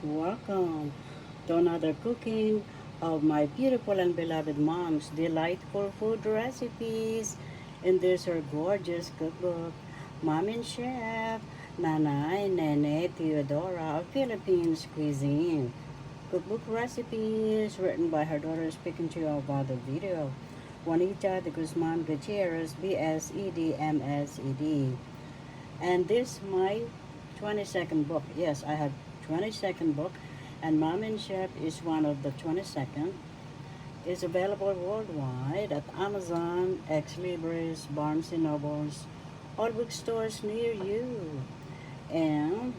Welcome to another cooking of my beautiful and beloved mom's delightful food recipes. And there's her gorgeous cookbook, Mom and Chef Nanay Nene Teodora of Philippines Cuisine. Cookbook recipes written by her daughter speaking to you about the video. Juanita de Guzman Gutierrez, BSED, MSED. And this my 22nd book. Yes, I have 22nd book, and Mom and Chef is one of the 22nd. It's available worldwide at Amazon, Ex Libris, Barnes and Nobles, all bookstores near you, and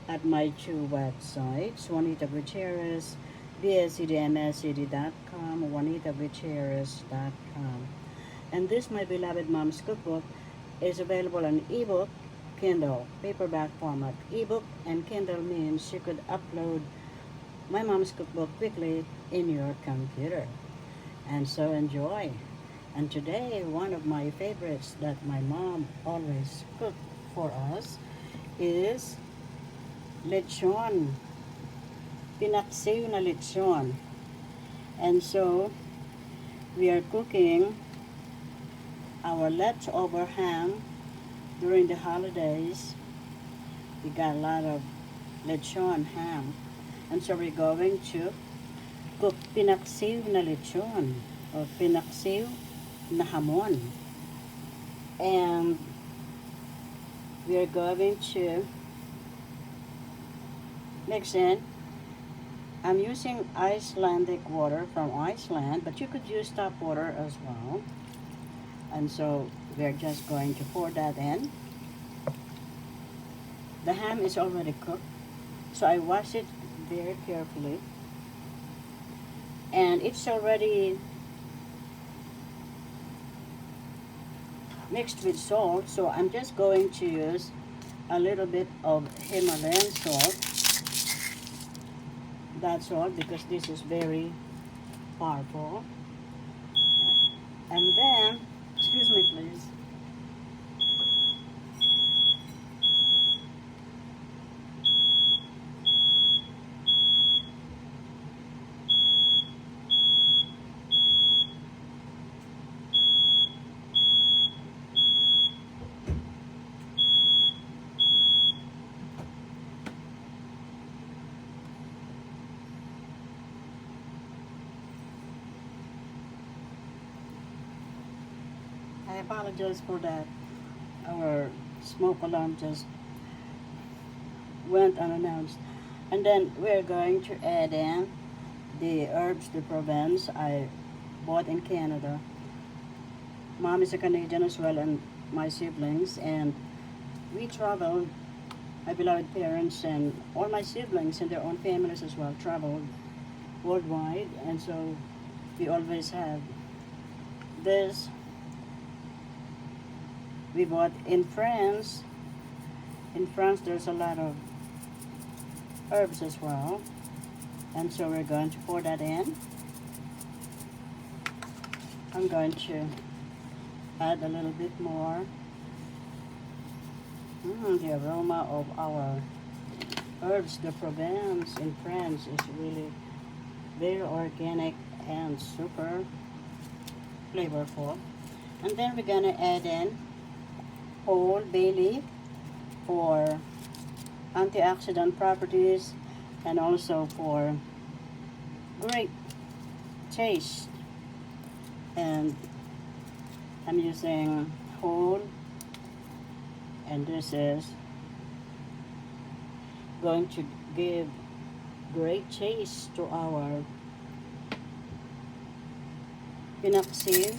at my two websites, Juanita Gutierrez, bsedmscd.com, juanitagutierrez.com. And this, my beloved mom's cookbook, is available on ebook, Kindle, paperback format. Ebook and Kindle means you could upload my mom's cookbook quickly in your computer. And so enjoy. And today, one of my favorites that my mom always cooked for us is lechon. Pinaksiw na lechon. And so, we are cooking our leftover ham during the holidays. We got a lot of lechon ham, and so we're going to cook pinaksiw na lechon or pinaksiw na hamon, and we are going to mix in. I'm using Icelandic water from Iceland, but you could use tap water as well. And so we're just going to pour that in. The ham is already cooked, so I wash it very carefully. And it's already mixed with salt, so I'm just going to use a little bit of Himalayan salt. That's all, because this is very powerful. And then, excuse me please. I apologize for that. Our smoke alarm just went unannounced. And then we're going to add in the herbs de Provence I bought in Canada. Mom is a Canadian as well, and my siblings, and we traveled, my beloved parents and all my siblings and their own families as well traveled worldwide, and so we always have this. We bought in France. In France, there's a lot of herbs as well. And so we're going to pour that in. I'm going to add a little bit more. The aroma of our herbs de Provence in France is really very organic and super flavorful. And then we're going to add in whole bay leaf for antioxidant properties and also for great taste. And I'm using whole, and this is going to give great taste to our pinaksiw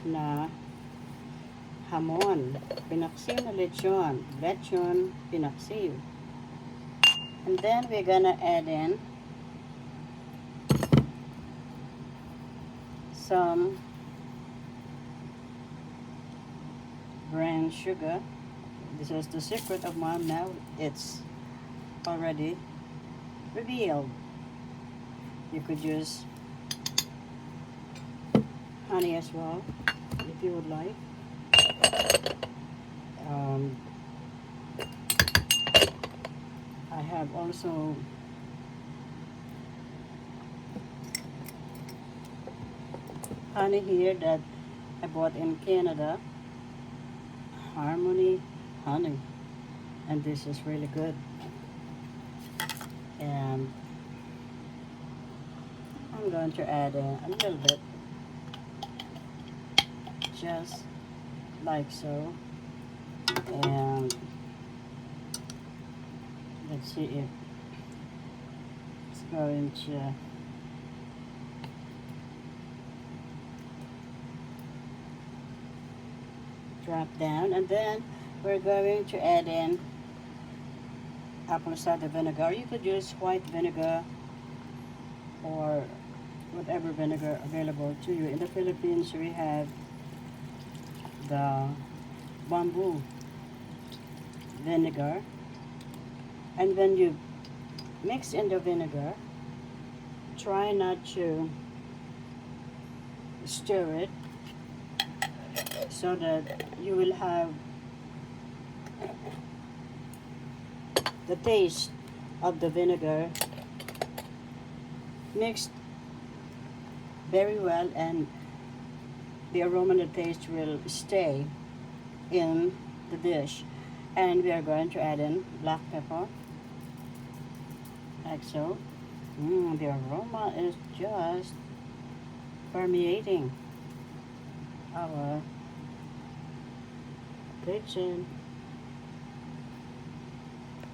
na hamon, pinaksiw na lechon, pinaksiw. And then we're gonna add in some brown sugar. This is the secret of Mom. Now it's already revealed. You could use honey as well if you would like. have also honey here that I bought in Canada. Harmony honey. And this is really good. And I'm going to add a little bit, just like so. And let's see if it's going to drop down. And then we're going to add in apple cider vinegar. You could use white vinegar or whatever vinegar available to you. In the Philippines, we have the bamboo vinegar. And when you mix in the vinegar, try not to stir it, so that you will have the taste of the vinegar mixed very well, and the aroma and the taste will stay in the dish. And we are going to add in black pepper, like so. The aroma is just permeating our kitchen.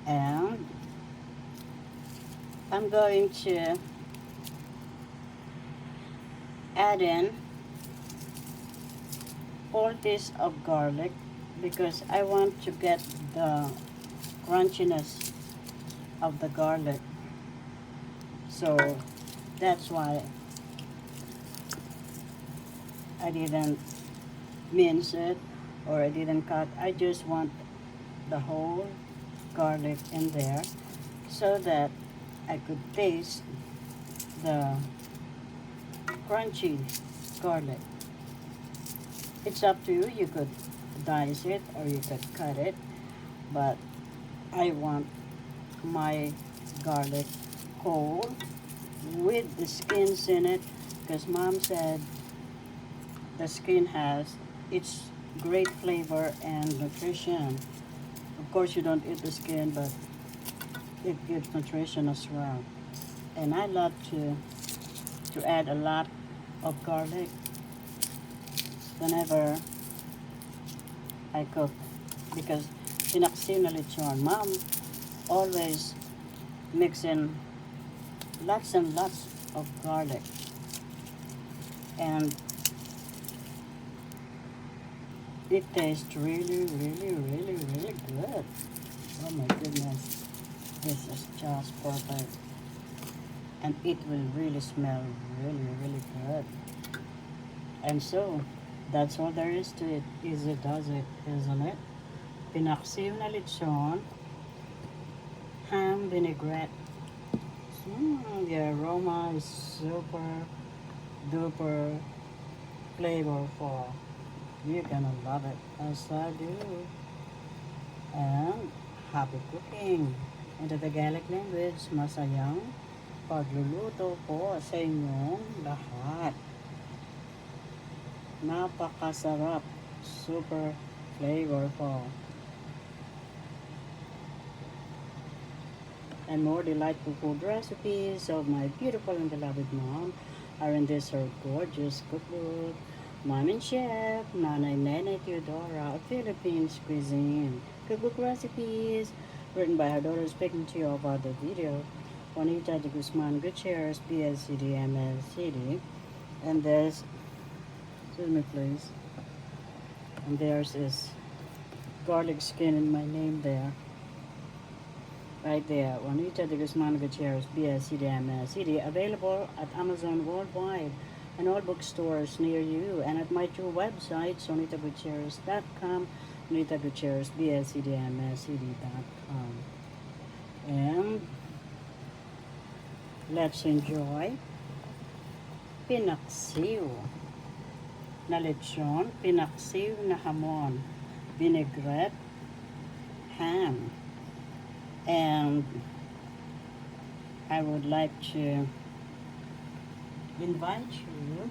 And I'm going to add in 4 pieces of garlic, because I want to get the crunchiness of the garlic. So that's why I didn't mince it, or I didn't cut. I just want the whole garlic in there, so that I could taste the crunchy garlic. It's up to you. You could dice it or you could cut it, but I want my garlic whole with the skins in it, because Mom said the skin has its great flavor and nutrition. Of course, you don't eat the skin, but it gives nutrition as well. And I love to add a lot of garlic whenever I cook, because pinaksiw na lechon, Mom always mix in lots and lots of garlic. And it tastes really, really, really, really good. Oh my goodness. This is just perfect. And it will really smell really, really good. And so, that's all there is to it. Easy does it, isn't it? Pinaksiw na lechon, ham vinaigrette. The aroma is super duper flavorful. You're gonna love it, as I do. And happy cooking. In the Tagalog language, masayang pagluluto po sa inyong lahat. Napakasarap, super flavorful. And more delightful food recipes of my beautiful and beloved mom are in this her gorgeous cookbook, Mom and Chef Nanay Nene Teodora of Philippines Cuisine. Cookbook recipes written by her daughter, speaking to you about the video, Juanita de Guzman Gutierrez, BSED, MSED. And there's, excuse me please, and there's is garlic skin in my name there. Right there, Juanita de Guzman Gutierrez, BSED, MSED, available at Amazon worldwide and all bookstores near you, and at my two websites, JuanitaGutierrez.com, Juanita Gutierrez, BSED, MSED.com. And let's enjoy pinaksiw na lechon, pinaksiw na hamon, vinaigrette, ham, and I would like to invite you